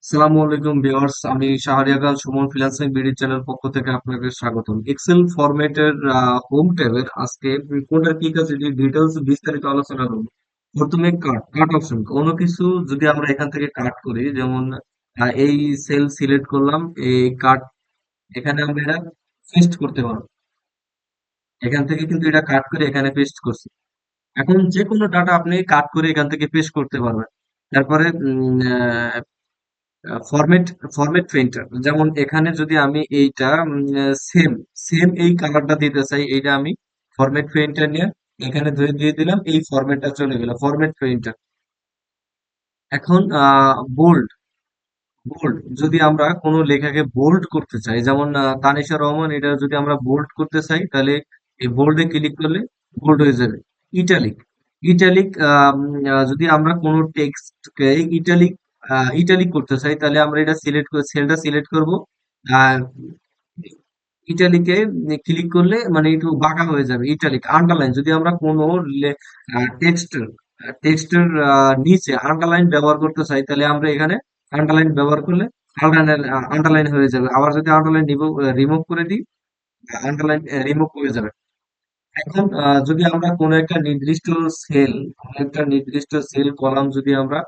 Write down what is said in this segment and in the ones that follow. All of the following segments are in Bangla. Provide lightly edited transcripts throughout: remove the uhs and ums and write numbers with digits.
আসসালামু আলাইকুম ভিউয়ার্স, আমি Shahriar Suman freelancing BD channel পক্ষ থেকে আপনাকে স্বাগতম। এক্সেল ফরম্যাটের হোম ট্যাবের আজকে কোনটার কি কাজ ডিটেলস বিস্তারিত আলোচনা করব। প্রথমে কাট কাট অপশন, কোনো কিছু যদি আমরা এখান থেকে কাট করি, যেমন এই সেল সিলেক্ট করলাম, এই কাট, এখানে আমরা এটা পেস্ট করতে পারবো। এখান থেকে কিন্তু এটা কাট করে এখানে পেস্ট করছি। এখন যে কোনো ডাটা আপনি কাট করে এখান থেকে পেস্ট করতে পারবেন। তারপরে ফরম্যাট ফরম্যাট পেইন্টার, যেমন এখানে যদি আমি এইটা সেম সেম এই কালারটা দিতে চাই, এইটা আমি ফরম্যাট পেইন্টার নিয়ে এখানে ধরে দিয়ে দিলাম, এই ফরম্যাটটা চলে গেল ফরম্যাট পেইন্টার। এখন বোল্ড বোল্ড যদি আমরা কোনো লেখাকে বোল্ড করতে চাই, যেমন তানিশা রহমান, এটা যদি আমরা বোল্ড করতে চাই তাহলে এই বোল্ডে ক্লিক করলে বোল্ড হয়ে যাবে। ইটালিক ইটালিক যদি আমরা কোনো টেক্সটকে ইটালিক ইটালিক করতে চাই, তাহলে আমরা এটা সিলেক্ট করে সেলটা সিলেক্ট করব। আর ইটালিকে ক্লিক করলে মানে একটু বাঁকা হয়ে যাবে। ইটালিক আন্ডারলাইন যদি আমরা কোনো টেক্সটের টেক্সটের নিচে আন্ডারলাইন ব্যবহার করতে চাই, তাহলে আমরা এখানে আন্ডারলাইন ব্যবহার করলে আন্ডারলাইন আন্ডারলাইন হয়ে যাবে। আবার যদি আন্ডারলাইন রিমুভ করে দিই, আন্ডারলাইন রিমুভ হয়ে যাবে। এখন যদি আমরা কোনো একটা নির্দিষ্ট সেল কলাম যদি আমরা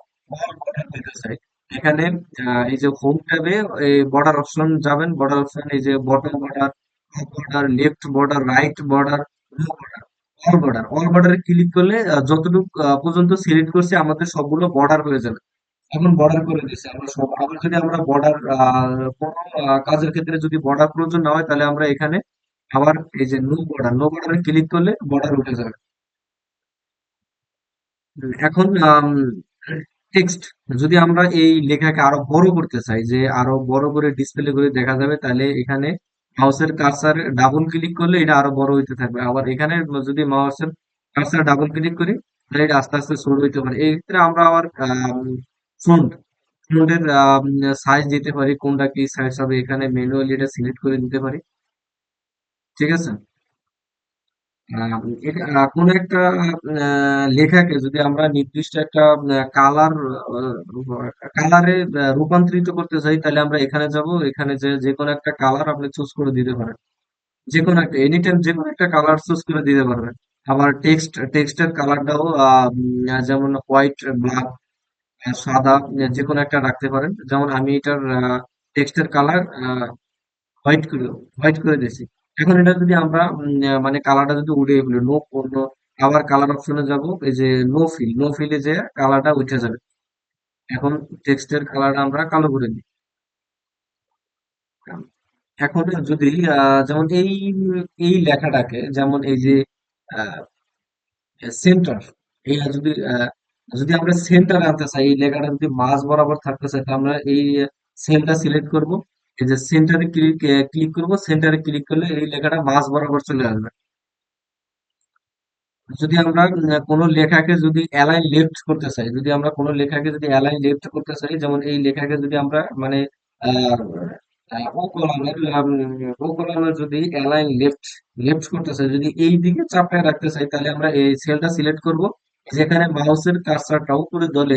অল বর্ডার দিতে চাই, এখানে এই যে হোম ট্যাবে এই বর্ডার অপশন যাবেন। বর্ডার অপশন, এই যে bottom border, top border, left border, right border, no border, all বর্ডারে ক্লিক করলে যতটুকু পর্যন্ত সিলেক্ট করছি আমাদের সবগুলো বর্ডার হয়ে যাবে। এখন বর্ডার করে দিয়েছে আমরা সব। আবার যদি আমরা বর্ডার কোনো কাজের ক্ষেত্রে যদি বর্ডার প্রয়োজন না হয়, তাহলে আমরা এখানে আবার এই যে নো বর্ডারে ক্লিক করলে বর্ডার উঠে যাবে। এখন টেক্সট যদি আমরা এই লেখাকে আরো বড় করতে চাই, যে আরো বড় করে ডিসপ্লে করে দেখা যাবে, তাহলে এখানে মাউসের কার্সার ডাবল ক্লিক করলে এটা আরো বড় হইতে থাকবে। আবার এখানে যদি মাউসের কার্সার ডাবল ক্লিক করি, তাহলে এটা আস্তে আস্তে ছোট হইতে পারে। এই ক্ষেত্রে আমরা আবার ফন্ট ফন্টের সাইজ দিতে পারি, কোনটা কি সাইজ হবে এখানে ম্যানুয়ালি এটা সিলেক্ট করে দিতে পারি। ঠিক আছে। কোনো একটা লেখাকে যদি আমরা নির্দিষ্ট একটা কালারে রূপান্তরিত করতে চাই, তাহলে আমরা এখানে যাব। এখানে যে যে কোনো একটা কালার আপনি চুজ করে দিতে পারেন। যে কোনো একটা এনি টাইম যে কোনো একটা কালার চুজ করে দিতে পারবেন। আবার টেক্সটের কালারটাও যেমন হোয়াইট, ব্ল্যাক, সাদা, যে কোনো একটা রাখতে পারেন। যেমন আমি এটার টেক্সটের কালার হোয়াইট করে হোয়াইট করে দিয়েছি। এখন এটা যদি আমরা মানে কালারটা যদি উড়ে গেলো, আবার কালার অপশনে যাব, এই যে নো ফিলে যে কালারটা উঠে যাবে। এখন টেক্সটের কালারটা আমরা কালো করে দিই। এখন যদি যেমন এই লেখাটাকে, যেমন এই যে সেন্টার, এই যদি আমরা সেন্টার আনতে চাই, এই লেখাটা যদি মাঝ বরাবর থাকতে চাই, তাহলে আমরা এই সেলটা সিলেক্ট করব। এই যে সেন্টারে ক্লিক করব, সেন্টারে ক্লিক করলে এই লেখাটা মাঝ বরাবর চলে আসবে। যদি আমরা কোনো লেখাকে যদি অ্যালাইন লেফট করতে চাই, যদি আমরা কোনো লেখাকে যদি অ্যালাইন লেফট করতে চাই, যেমন এই লেখাকে যদি আমরা মানে আহ, ও কলামের যদি অ্যালাইন লেফট লেফট করতে চাই, যদি এই দিকে চাপড়ায় রাখতে চাই, তাহলে আমরা এই সেলটা সিলেক্ট করব। যেখানে মাউসের কার্সারটা উপরে ধরলে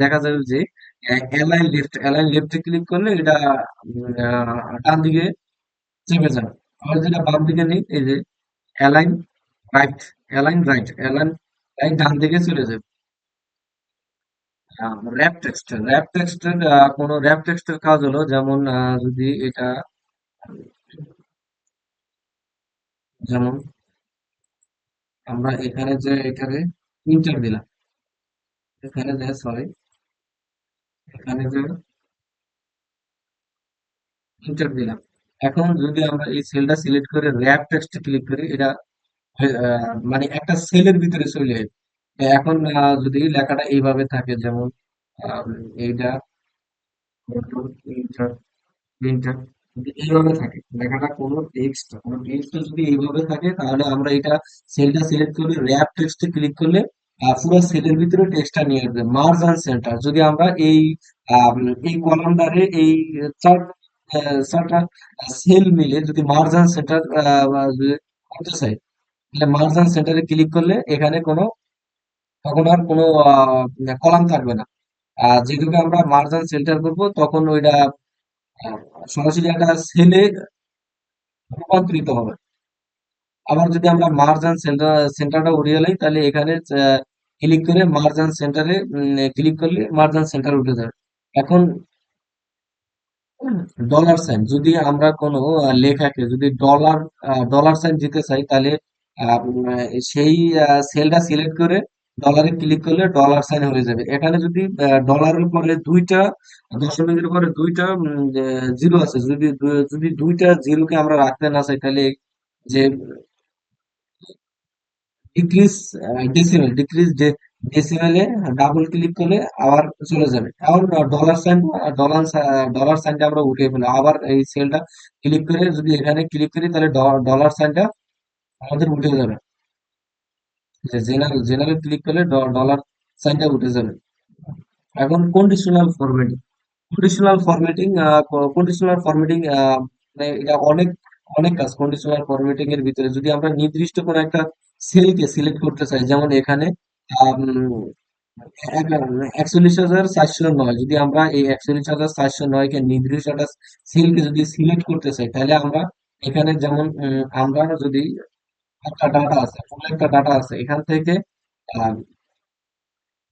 দেখা যাবে যে অ্যালাইন লেফটে ক্লিক করলে এটা ডান দিকে চেপে যাবে। আবার যেটা বাম দিকে নেই, এই যে অ্যালাইন রাইট অ্যালাইন রাইট ডান দিকে চলে যাবে। র্যাপ টেক্সটের কাজ হলো, যেমন যদি এটা, যেমন আমরা এখানে যে এখানে ইন্টার দিলাম, এখানে যে সরি এখানে যে ইন্টার দিলাম। এখন যদি আমরা এই সেলটা সিলেক্ট করে র্যাপ টেক্সটে ক্লিক করি, এটা মানে একটা সেলের ভিতরে চলে যাবে। এখন যদি লেখাটা এইভাবে থাকে, যেমন আহ, এইটা ইন্টার লিঙ্কটা যদি এইভাবে থাকে, লেখাটা কোনো টেক্সট যদি এইভাবে থাকে, তাহলে আমরা এটা সেলটা সিলেক্ট করে র্যাপ টেক্সটে ক্লিক করলে পুরো সেলের ভিতরে টেক্সটটা নিয়ে আসবে। মার্জ অ্যান্ড সেন্টার যদি আমরা আম, এই কলামটারে এই চার চারটা সেল মিলে যদি মার্জ অ্যান্ড সেন্টার করতে চাই, তাহলে মার্জ অ্যান্ড সেন্টারে ক্লিক করলে এখানে তখন আর কোনো কলাম থাকবে না। যেটাকে আমরা মার্জিন সেন্টার করব তখন ওইটা আহ, সরাসরি একটা সেলে রূপান্তরিত হবে। আবার যদি আমরা মার্জিন সেন্টারটা উঠিয়ে লাই তাহলে এখানে ক্লিক করে মার্জিন সেন্টারে ক্লিক করলে মার্জিন সেন্টার উঠে যাবে। এখন ডলার সাইন যদি আমরা কোনো লেখাকে যদি ডলার সাইন দিতে চাই তাহলে সেই সেলটা সিলেক্ট করে ডলারে ক্লিক করলে ডলার সাইন হয়ে যাবে। এখানে যদি ডলারের পরে দুইটা দশমিকের পরে দুইটা জিরো আছে, যদি দুইটা জিরোকে আমরা রাখতে না চাই তাহলে যে ডিক্রিজ ডিক্রিজ ডেসিমেলে ডাবল ক্লিক করলে আবার চলে যাবে। এখন ডলার সাইনটা আমরা উঠিয়ে ফেলি, আবার এই সেলটা ক্লিক করে যদি এখানে ক্লিক করি তাহলে ডলার সাইনটা আমাদের উঠে যাবে। যে জেনারেল ক্লিক করলে ডলার সাইনটা উঠে যাবে। এখন কন্ডিশনাল ফরম্যাটিং মানে এটা অনেক অনেক কাজ। কন্ডিশনাল ফরম্যাটিং এর ভিতরে যদি আমরা নির্দিষ্ট কোনো একটা সেলকে সিলেক্ট করতে চাই, যেমন এখানে 41,409, যদি আমরা এই 41,409 কে নির্দিষ্ট একটা সেলকে যদি সিলেক্ট করতে চাই তাহলে আমরা এখানে যেমন আমরা যদি একটা ডাটা আছে, ফুল একটা ডাটা আছে, এখান থেকে আহ,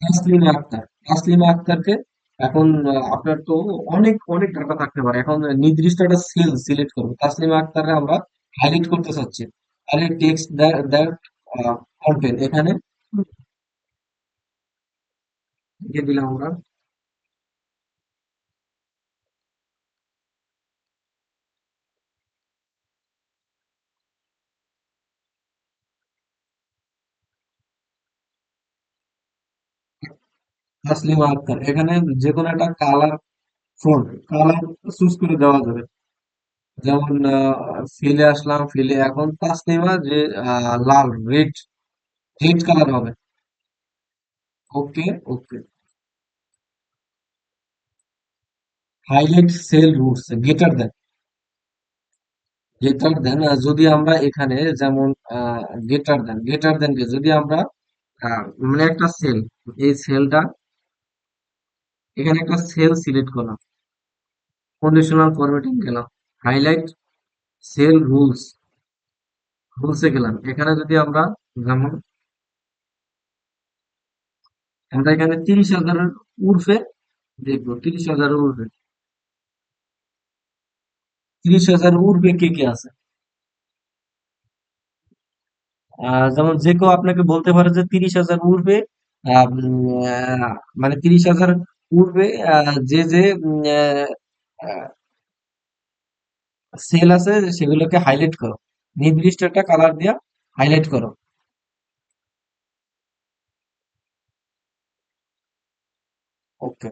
তাসলিমা আক্তার তাসলিমা আক্তারকে এখন আপনার তো অনেক অনেক ডাটা থাকতে পারে। এখন নির্দিষ্ট একটা সেল সিলেক্ট করবো, তাসলিমা আক্তারকে আমরা হাইলাইট করতে চাচ্ছি, তাহলে টেক্সট দ্যাট কন্টেন্ট এখানে দিয়ে দিলাম আমরা তাসলিমা আক্তার। এখানে যে কোনো একটা কালার চুজ করে দেওয়া যাবে। যেমন ফিলে আসলাম, ফিলে এখন তাসলিমা যে লাল রেড রেড কালার হবে। Okay, okay. Highlight cell rules greater than, যদি আমরা এখানে যেমন গ্রেটার দেন কে যদি আমরা মানে একটা সেল, এই সেলটা এখানে একটা সেল সিলেক্ট করলাম, কন্ডিশনাল ফরম্যাটিং গেলাম, হাইলাইট সেল রুলসে গেলাম। এখানে যদি আমরা যেমন আমরা এখানে 30,000-এর ঊর্ধ্বে দেখবো, 30,000-এর ঊর্ধ্বে 30,000-এর ঊর্ধ্বে কে কে আছে। যেমন যে কেউ আপনাকে বলতে পারে যে 30,000 ঊর্ধ্বে মানে 30,000 ঊর্ধ্বে যে সেল আছে সেগুলোকে হাইলাইট করো, নির্দিষ্ট একটা কালার দিয়ে হাইলাইট করো। ওকে।